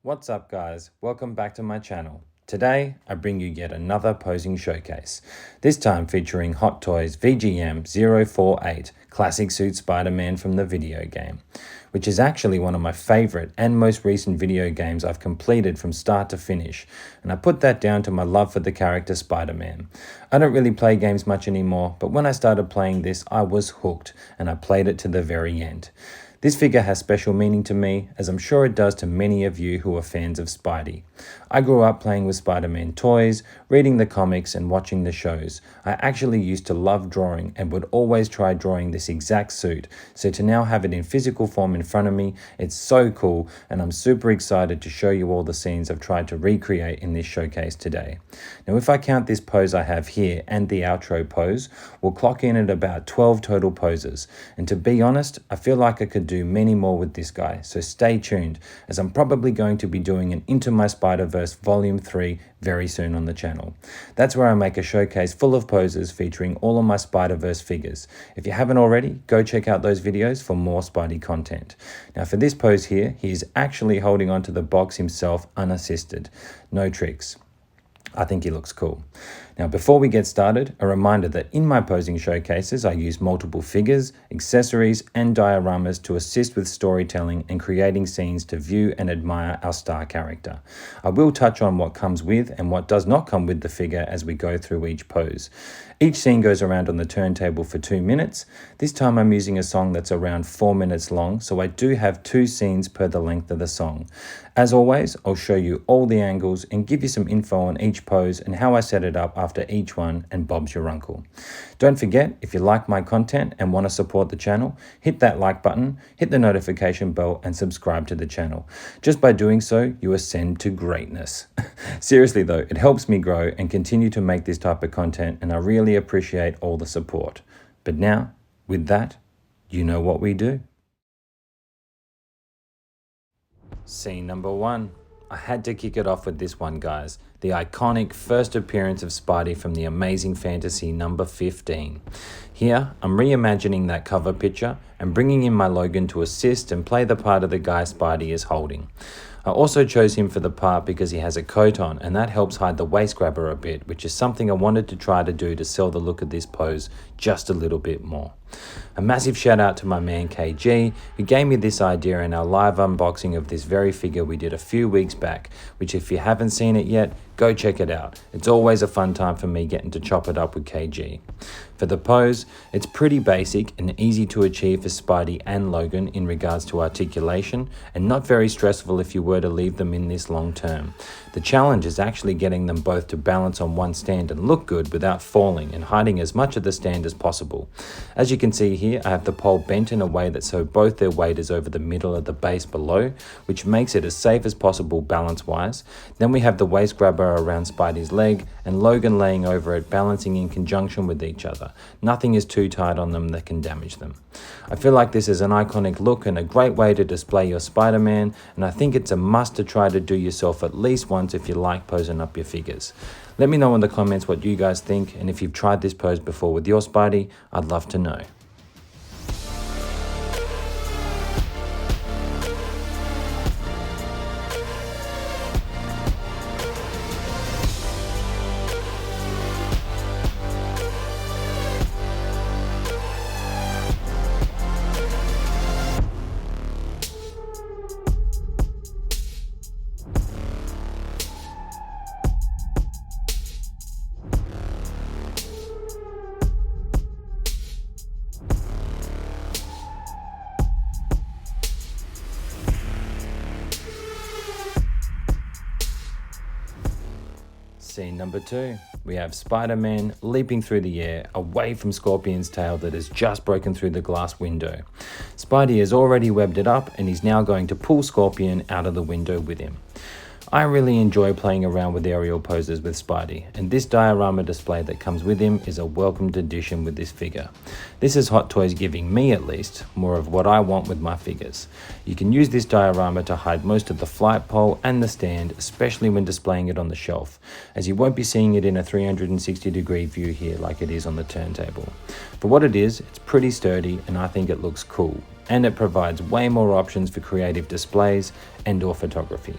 What's up guys, welcome back to my channel. Today I bring you yet another posing showcase, this time featuring Hot Toys VGM 048 Classic Suit Spider-Man from the video game, which is actually one of my favorite and most recent video games I've completed from start to finish, and I put that down to my love for the character Spider-Man. I don't really play games much anymore, but when I started playing this I was hooked and I played it to the very end. This figure has special meaning to me, as I'm sure it does to many of you who are fans of Spidey. I grew up playing with Spider-Man toys, reading the comics and watching the shows. I actually used to love drawing and would always try drawing this exact suit, so to now have it in physical form in front of me, it's so cool, and I'm super excited to show you all the scenes I've tried to recreate in this showcase today. Now if I count this pose I have here and the outro pose, we'll clock in at about 12 total poses, and to be honest, I feel like I could do many more with this guy, so stay tuned, as I'm probably going to be doing an Into My Spider-Verse Volume 3 very soon on the channel. That's where I make a showcase full of poses featuring all of my Spider-Verse figures. If you haven't already, go check out those videos for more Spidey content. Now for this pose here, he is actually holding onto the box himself unassisted. No tricks. I think he looks cool. Now before we get started, a reminder that in my posing showcases I use multiple figures, accessories and dioramas to assist with storytelling and creating scenes to view and admire our star character. I will touch on what comes with and what does not come with the figure as we go through each pose. Each scene goes around on the turntable for 2 minutes. This time I'm using a song that's around 4 minutes long, so I do have 2 scenes per the length of the song. As always, I'll show you all the angles and give you some info on each pose and how I set it up after each one, and Bob's your uncle. Don't forget, if you like my content and want to support the channel, hit that like button, hit the notification bell and subscribe to the channel. Just by doing so, you ascend to greatness. Seriously though, it helps me grow and continue to make this type of content, and I really appreciate all the support. But now, with that, you know what we do. Scene number 1. I had to kick it off with this one, guys. The iconic first appearance of Spidey from the Amazing Fantasy number 15. Here, I'm reimagining that cover picture and bringing in my Logan to assist and play the part of the guy Spidey is holding. I also chose him for the part because he has a coat on, and that helps hide the waist grabber a bit, which is something I wanted to try to do to sell the look of this pose just a little bit more. A massive shout out to my man KG, who gave me this idea in our live unboxing of this very figure we did a few weeks back, which if you haven't seen it yet, go check it out. It's always a fun time for me getting to chop it up with KG. For the pose, it's pretty basic and easy to achieve for Spidey and Logan in regards to articulation, and not very stressful if you were to leave them in this long term. The challenge is actually getting them both to balance on one stand and look good without falling, and hiding as much of the stand as possible. As you can see here, I have the pole bent in a way that so both their weight is over the middle of the base below, which makes it as safe as possible balance wise. Then we have the waist grabber around Spidey's leg and Logan laying over it, balancing in conjunction with each other. Nothing is too tight on them that can damage them. I feel like this is an iconic look and a great way to display your Spider-Man, and I think it's a must to try to do yourself at least once if you like posing up your figures. Let me know in the comments what you guys think, and if you've tried this pose before with your Spidey, I'd love to know. Scene number 2. We have Spider-Man leaping through the air away from Scorpion's tail that has just broken through the glass window. Spidey has already webbed it up and he's now going to pull Scorpion out of the window with him. I really enjoy playing around with aerial poses with Spidey, and this diorama display that comes with him is a welcomed addition with this figure. This is Hot Toys giving me, at least, more of what I want with my figures. You can use this diorama to hide most of the flight pole and the stand, especially when displaying it on the shelf, as you won't be seeing it in a 360-degree view here like it is on the turntable. For what it is, it's pretty sturdy and I think it looks cool. And it provides way more options for creative displays and/or photography.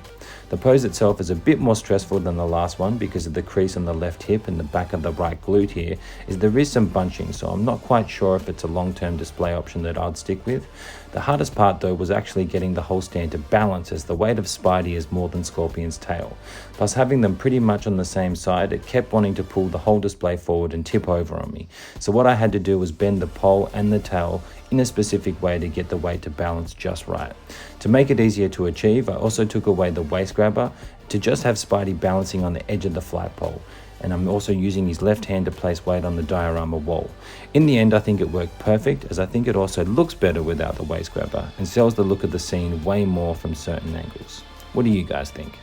The pose itself is a bit more stressful than the last one because of the crease on the left hip and the back of the right glute here, is there is some bunching, so I'm not quite sure if it's a long-term display option that I'd stick with. The hardest part though was actually getting the whole stand to balance, as the weight of Spidey is more than Scorpion's tail. Plus, having them pretty much on the same side, it kept wanting to pull the whole display forward and tip over on me. So what I had to do was bend the pole and the tail in a specific way to get the weight to balance just right. To make it easier to achieve, I also took away the waist grabber to just have Spidey balancing on the edge of the flight pole. And I'm also using his left hand to place weight on the diorama wall. In the end, I think it worked perfect, as I think it also looks better without the waist grabber and sells the look of the scene way more from certain angles. What do you guys think?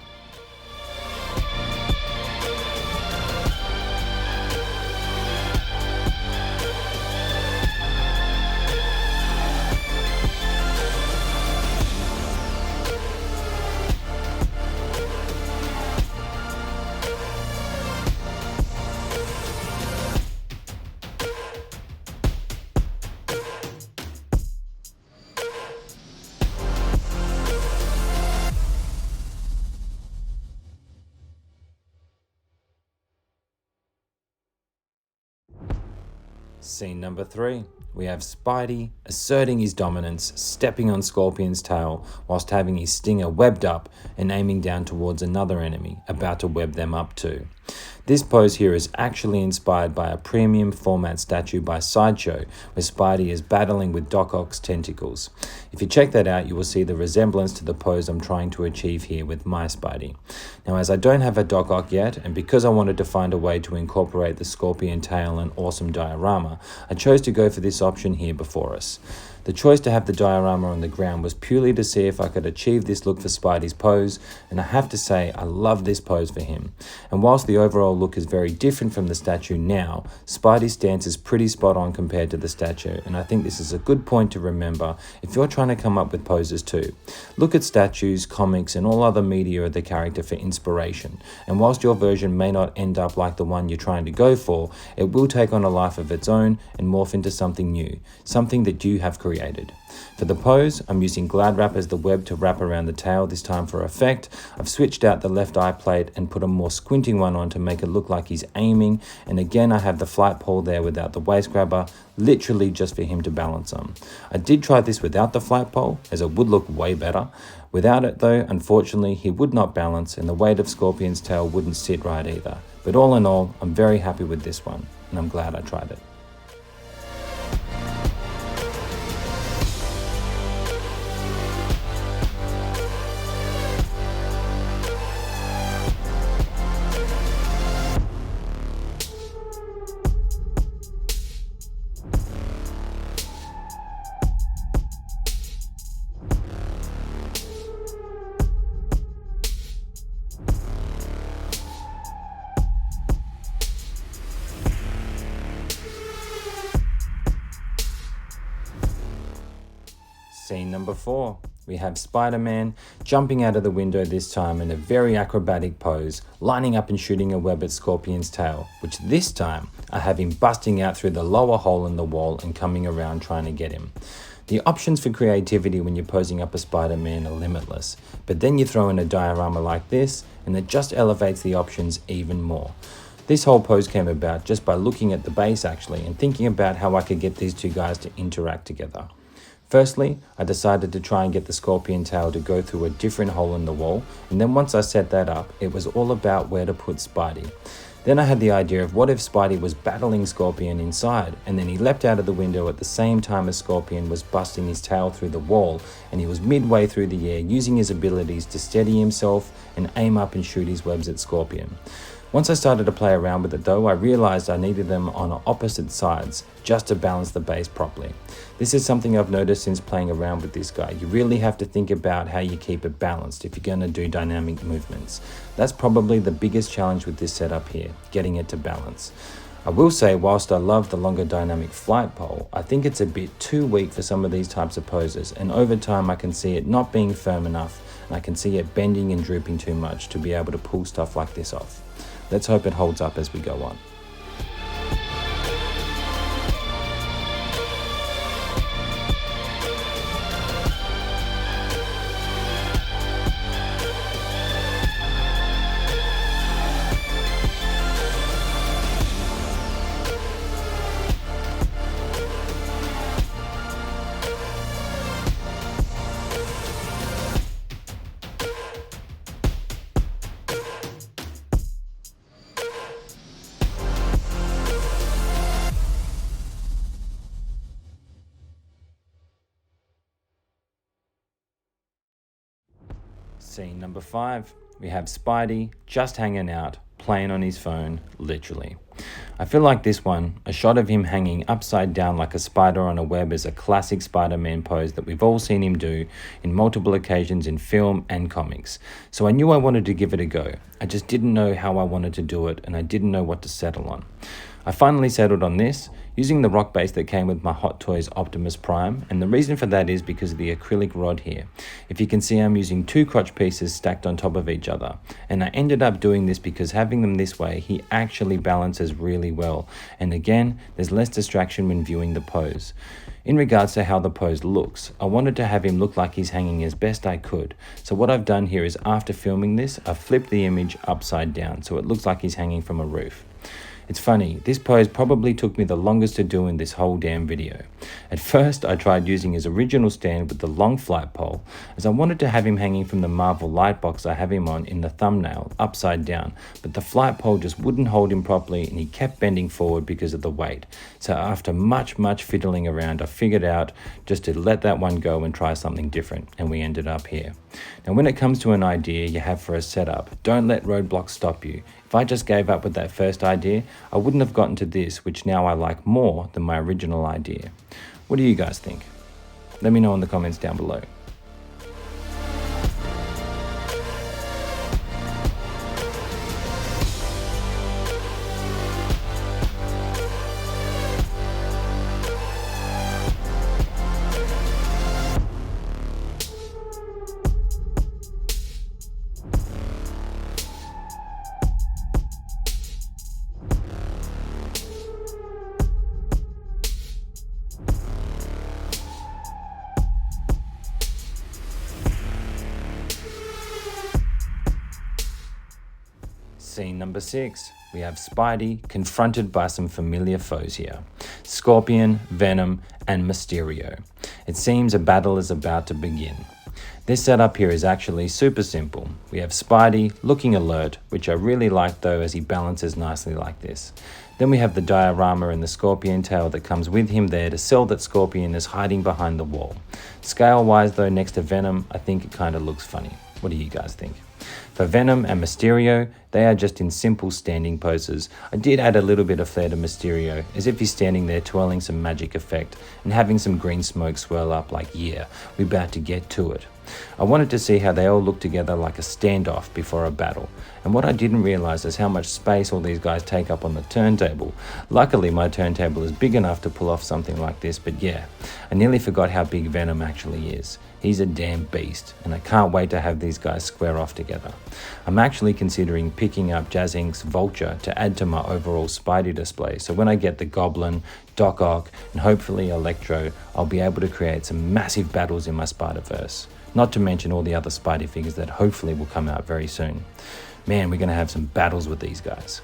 Scene number 3. We have Spidey asserting his dominance, stepping on Scorpion's tail whilst having his stinger webbed up and aiming down towards another enemy, about to web them up too. This pose here is actually inspired by a premium format statue by Sideshow, where Spidey is battling with Doc Ock's tentacles. If you check that out, you will see the resemblance to the pose I'm trying to achieve here with my Spidey. Now, as I don't have a Doc Ock yet, and because I wanted to find a way to incorporate the Scorpion tail and awesome diorama, I chose to go for this option here before us. The choice to have the diorama on the ground was purely to see if I could achieve this look for Spidey's pose, and I have to say I love this pose for him. And whilst the overall look is very different from the statue now, Spidey's stance is pretty spot on compared to the statue, and I think this is a good point to remember if you're trying to come up with poses too. Look at statues, comics, and all other media of the character for inspiration, and whilst your version may not end up like the one you're trying to go for, it will take on a life of its own and morph into something new, something that you have created. For the pose, I'm using Glad Wrap as the web to wrap around the tail, this time for effect. I've switched out the left eye plate and put a more squinting one on to make it look like he's aiming, and again I have the flight pole there without the waist grabber, literally just for him to balance on. I did try this without the flight pole, as it would look way better. Without it though, unfortunately, he would not balance and the weight of Scorpion's tail wouldn't sit right either. But all in all, I'm very happy with this one, and I'm glad I tried it. Scene number 4. We have Spider-Man jumping out of the window, this time in a very acrobatic pose, lining up and shooting a web at Scorpion's tail, which this time I have him busting out through the lower hole in the wall and coming around trying to get him. The options for creativity when you're posing up a Spider-Man are limitless, but then you throw in a diorama like this and it just elevates the options even more. This whole pose came about just by looking at the base actually and thinking about how I could get these two guys to interact together. Firstly, I decided to try and get the Scorpion tail to go through a different hole in the wall, and then once I set that up, it was all about where to put Spidey. Then I had the idea of what if Spidey was battling Scorpion inside, and then he leapt out of the window at the same time as Scorpion was busting his tail through the wall, and he was midway through the air using his abilities to steady himself and aim up and shoot his webs at Scorpion. Once I started to play around with it though, I realized I needed them on opposite sides just to balance the base properly. This is something I've noticed since playing around with this guy. You really have to think about how you keep it balanced if you're going to do dynamic movements. That's probably the biggest challenge with this setup here, getting it to balance. I will say, whilst I love the longer dynamic flight pole, I think it's a bit too weak for some of these types of poses, and over time I can see it not being firm enough, and I can see it bending and drooping too much to be able to pull stuff like this off. Let's hope it holds up as we go on. Scene number 5, we have Spidey just hanging out, playing on his phone, literally. I feel like this one, a shot of him hanging upside down like a spider on a web, is a classic Spider-Man pose that we've all seen him do in multiple occasions in film and comics. So I knew I wanted to give it a go. I just didn't know how I wanted to do it, and I didn't know what to settle on. I finally settled on this, using the rock base that came with my Hot Toys Optimus Prime, and the reason for that is because of the acrylic rod here. If you can see, I'm using 2 crotch pieces stacked on top of each other, and I ended up doing this because having them this way, he actually balances really well, and again, there's less distraction when viewing the pose. In regards to how the pose looks, I wanted to have him look like he's hanging as best I could, so what I've done here is after filming this, I've flipped the image upside down so it looks like he's hanging from a roof. It's funny, this pose probably took me the longest to do in this whole damn video. At first, I tried using his original stand with the long flight pole, as I wanted to have him hanging from the Marvel light box I have him on in the thumbnail, upside down, but the flight pole just wouldn't hold him properly and he kept bending forward because of the weight. So after much fiddling around, I figured out just to let that one go and try something different, and we ended up here. Now when it comes to an idea you have for a setup, don't let roadblocks stop you. If I just gave up with that first idea, I wouldn't have gotten to this, which now I like more than my original idea. What do you guys think? Let me know in the comments down below. Scene number 6, we have Spidey confronted by some familiar foes here. Scorpion, Venom, and Mysterio. It seems a battle is about to begin. This setup here is actually super simple. We have Spidey looking alert, which I really like though as he balances nicely like this. Then we have the diorama and the scorpion tail that comes with him there to sell that Scorpion is hiding behind the wall. Scale wise though, next to Venom, I think it kind of looks funny. What do you guys think? For Venom and Mysterio, they are just in simple standing poses. I did add a little bit of flair to Mysterio, as if he's standing there twirling some magic effect and having some green smoke swirl up like, yeah, we're about to get to it. I wanted to see how they all look together like a standoff before a battle, and what I didn't realize is how much space all these guys take up on the turntable. Luckily my turntable is big enough to pull off something like this, but yeah, I nearly forgot how big Venom actually is. He's a damn beast, and I can't wait to have these guys square off together. I'm actually considering picking up Jazz Inc.'s Vulture to add to my overall Spidey display, so when I get the Goblin, Doc Ock, and hopefully Electro, I'll be able to create some massive battles in my Spider-Verse. Not to mention all the other Spidey figures that hopefully will come out very soon. Man, we're going to have some battles with these guys.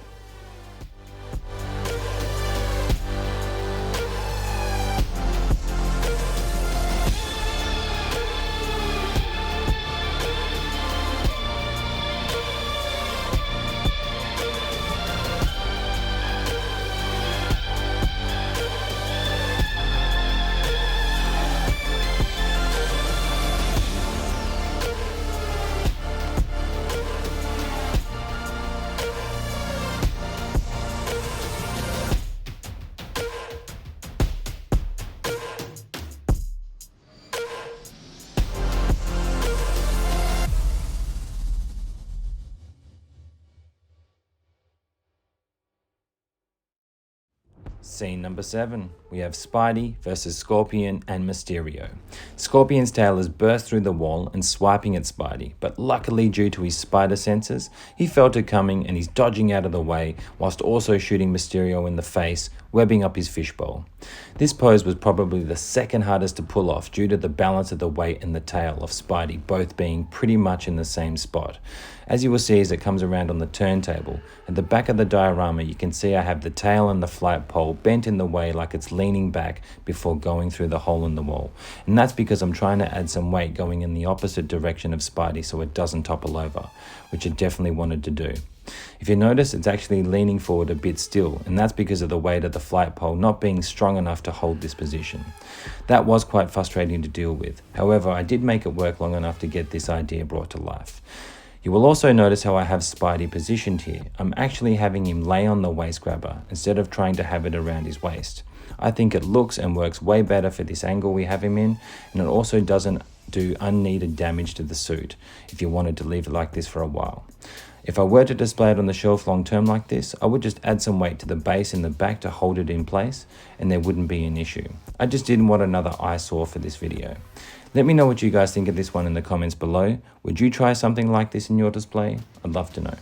Scene number 7, we have Spidey versus Scorpion and Mysterio. Scorpion's tail has burst through the wall and swiping at Spidey, but luckily due to his spider senses, he felt it coming and he's dodging out of the way whilst also shooting Mysterio in the face, webbing up his fishbowl. This pose was probably the second hardest to pull off due to the balance of the weight and the tail of Spidey both being pretty much in the same spot. As you will see as it comes around on the turntable, at the back of the diorama you can see I have the tail and the flight pole bent in the way like it's leaning back before going through the hole in the wall. And that's because I'm trying to add some weight going in the opposite direction of Spidey so it doesn't topple over, which I definitely wanted to do. If you notice, it's actually leaning forward a bit still, and that's because of the weight of the flight pole not being strong enough to hold this position. That was quite frustrating to deal with. However, I did make it work long enough to get this idea brought to life. You will also notice how I have Spidey positioned here. I'm actually having him lay on the waist grabber instead of trying to have it around his waist. I think it looks and works way better for this angle we have him in, and it also doesn't do unneeded damage to the suit if you wanted to leave it like this for a while. If I were to display it on the shelf long term like this, I would just add some weight to the base in the back to hold it in place, and there wouldn't be an issue. I just didn't want another eyesore for this video. Let me know what you guys think of this one in the comments below. Would you try something like this in your display? I'd love to know.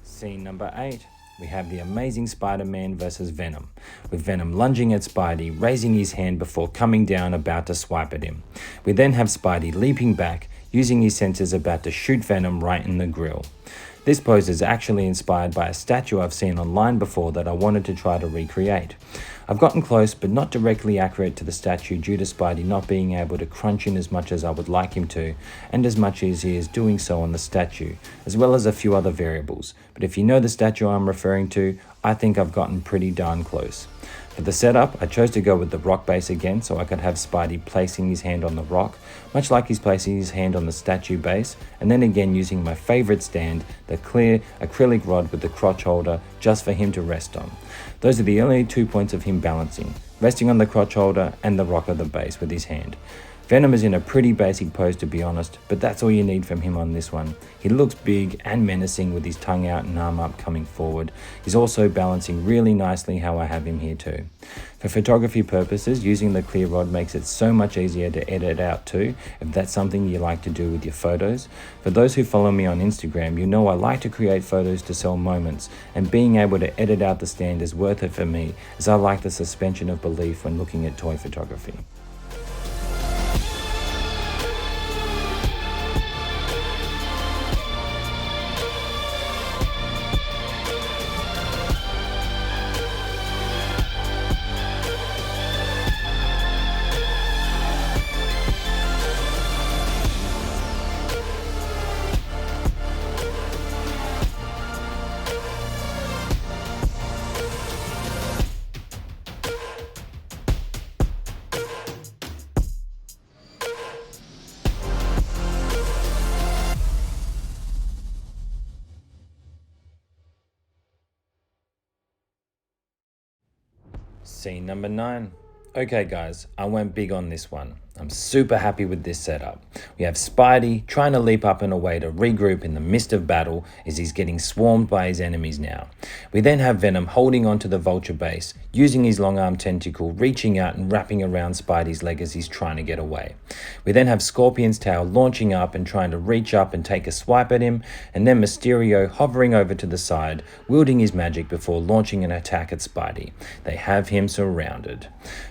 Scene number 8. We have the Amazing Spider-Man versus Venom, with Venom lunging at Spidey, raising his hand before coming down about to swipe at him. We then have Spidey leaping back, using his sensors about to shoot Venom right in the grill. This pose is actually inspired by a statue I've seen online before that I wanted to try to recreate. I've gotten close, but not directly accurate to the statue due to Spidey not being able to crunch in as much as I would like him to, and as much as he is doing so on the statue, as well as a few other variables. But if you know the statue I'm referring to, I think I've gotten pretty darn close. For the setup, I chose to go with the rock base again so I could have Spidey placing his hand on the rock, much like he's placing his hand on the statue base, and then again using my favorite stand, the clear acrylic rod with the crotch holder, just for him to rest on. Those are the only 2 points of him balancing, resting on the crotch holder and the rock of the base with his hand. Venom is in a pretty basic pose to be honest, but that's all you need from him on this one. He looks big and menacing with his tongue out and arm up coming forward. He's also balancing really nicely how I have him here too. For photography purposes, using the clear rod makes it so much easier to edit out too, if that's something you like to do with your photos. For those who follow me on Instagram, you know I like to create photos to sell moments, and being able to edit out the stand is worth it for me, as I like the suspension of belief when looking at toy photography. Scene number 9. Okay guys, I went big on this one. I'm super happy with this setup. We have Spidey trying to leap up and away to regroup in the midst of battle as he's getting swarmed by his enemies now. We then have Venom holding onto the vulture base, using his long arm tentacle, reaching out and wrapping around Spidey's leg as he's trying to get away. We then have Scorpion's tail launching up and trying to reach up and take a swipe at him, and then Mysterio hovering over to the side, wielding his magic before launching an attack at Spidey. They have him surrounded.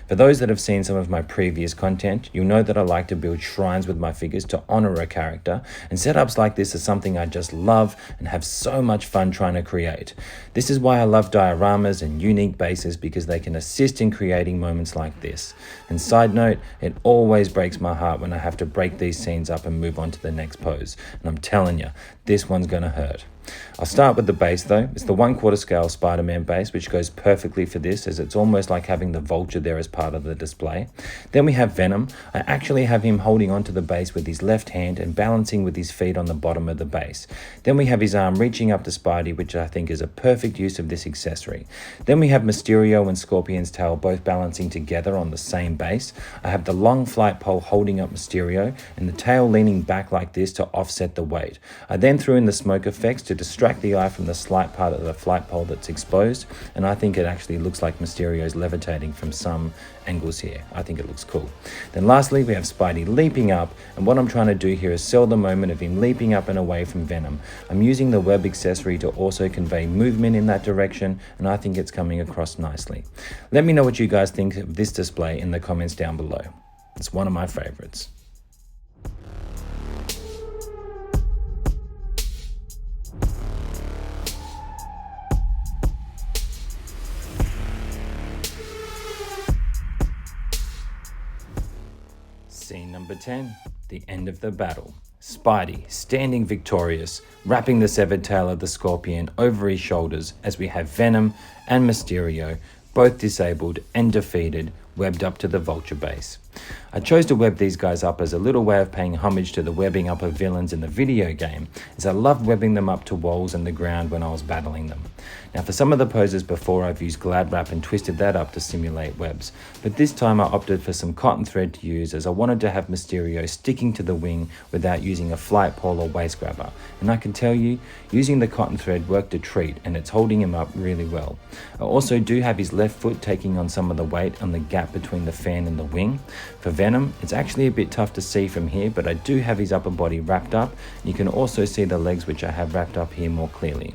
For those that have seen some of my previous content, you'll know that I like to build shrines with my figures to honor a character, and setups like this are something I just love and have so much fun trying to create. This is why I love dioramas and unique bases, because they can assist in creating moments like this. And side note, it always breaks my heart when I have to break these scenes up and move on to the next pose, and I'm telling you, this one's gonna hurt. I'll start with the base though. It's the 1/4 scale Spider-Man base, which goes perfectly for this, as it's almost like having the vulture there as part of the display. Then we have Venom. I actually have him holding onto the base with his left hand and balancing with his feet on the bottom of the base. Then we have his arm reaching up to Spidey, which I think is a perfect use of this accessory. Then we have Mysterio and Scorpion's tail both balancing together on the same base. I have the long flight pole holding up Mysterio and the tail leaning back like this to offset the weight. I then threw in the smoke effects to distract the eye from the slight part of the flight pole that's exposed, and I think it actually looks like Mysterio's levitating from some angles here. I think it looks cool. Then lastly, we have Spidey leaping up, and what I'm trying to do here is sell the moment of him leaping up and away from Venom. I'm using the web accessory to also convey movement in that direction, and I think it's coming across nicely. Let me know what you guys think of this display in the comments down below. It's one of my favorites. Scene number 10, the end of the battle. Spidey standing victorious, wrapping the severed tail of the Scorpion over his shoulders as we have Venom and Mysterio, both disabled and defeated, webbed up to the Vulture base. I chose to web these guys up as a little way of paying homage to the webbing up of villains in the video game, as I loved webbing them up to walls and the ground when I was battling them. Now for some of the poses before, I've used glad wrap and twisted that up to simulate webs, but this time I opted for some cotton thread to use, as I wanted to have Mysterio sticking to the wing without using a flight pole or waist grabber, and I can tell you, using the cotton thread worked a treat, and it's holding him up really well. I also do have his left foot taking on some of the weight on the gap between the fan and the wing. For Venom, it's actually a bit tough to see from here, but I do have his upper body wrapped up. You can also see the legs, which I have wrapped up here more clearly.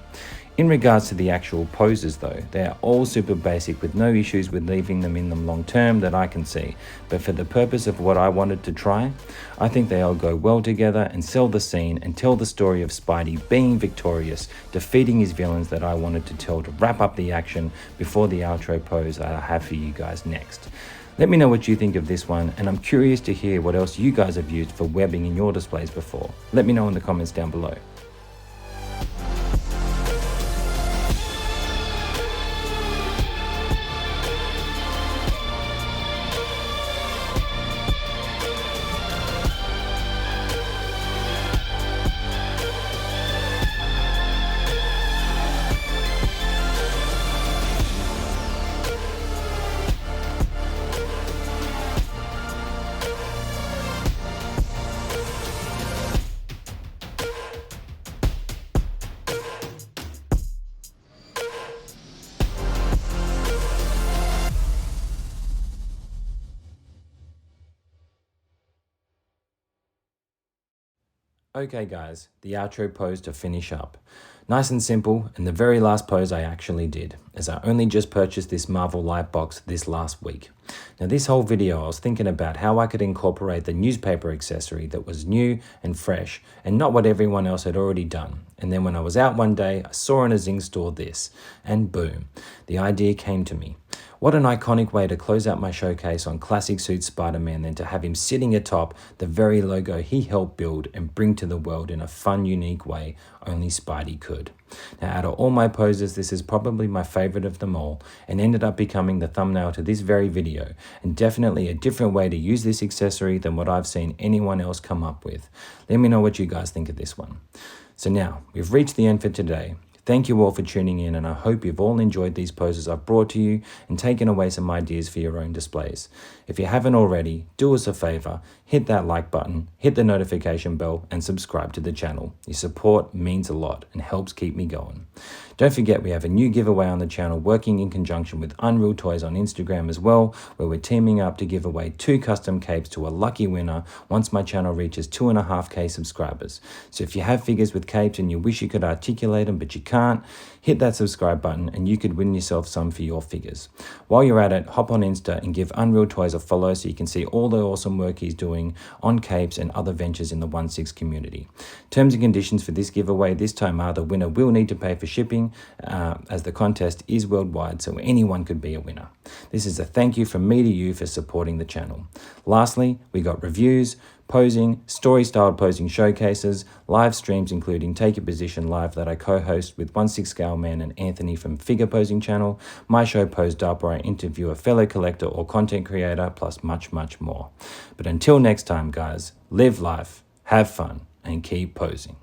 In regards to the actual poses though, they are all super basic with no issues with leaving them in them long term that I can see, but for the purpose of what I wanted to try, I think they all go well together and sell the scene and tell the story of Spidey being victorious, defeating his villains that I wanted to tell to wrap up the action before the outro pose I have for you guys next. Let me know what you think of this one, and I'm curious to hear what else you guys have used for webbing in your displays before. Let me know in the comments down below. Okay guys, the outro pose to finish up. Nice and simple, and the very last pose I actually did, as I only just purchased this Marvel Light box this last week. Now this whole video I was thinking about how I could incorporate the newspaper accessory that was new and fresh, and not what everyone else had already done. And then when I was out one day, I saw in a Zing store this, and boom, the idea came to me. What an iconic way to close out my showcase on Classic Suit Spider-Man than to have him sitting atop the very logo he helped build and bring to the world in a fun, unique way only Spidey could. Now, out of all my poses, this is probably my favorite of them all, and ended up becoming the thumbnail to this very video, and definitely a different way to use this accessory than what I've seen anyone else come up with. Let me know what you guys think of this one. So now, we've reached the end for today. Thank you all for tuning in, and I hope you've all enjoyed these poses I've brought to you and taken away some ideas for your own displays. If you haven't already, do us a favor, hit that like button, hit the notification bell, and subscribe to the channel. Your support means a lot and helps keep me going. Don't forget, we have a new giveaway on the channel working in conjunction with Unreal Toys on Instagram as well, where we're teaming up to give away 2 custom capes to a lucky winner once my channel reaches 2.5k subscribers. So if you have figures with capes and you wish you could articulate them but you can't, hit that subscribe button and you could win yourself some for your figures. While you're at it, hop on Insta and give Unreal Toys a follow so you can see all the awesome work he's doing on capes and other ventures in the 1/6 community. Terms and conditions for this giveaway this time are the winner will need to pay for shipping, as the contest is worldwide, so anyone could be a winner. This is a thank you from me to you for supporting the channel. Lastly, we got reviews, posing, story-styled posing showcases, live streams including Take a Position Live that I co-host with 1/6 Scale Man and Anthony from Figure Posing Channel, my show Posed Up where I interview a fellow collector or content creator, plus much, much more. But until next time guys, live life, have fun, and keep posing.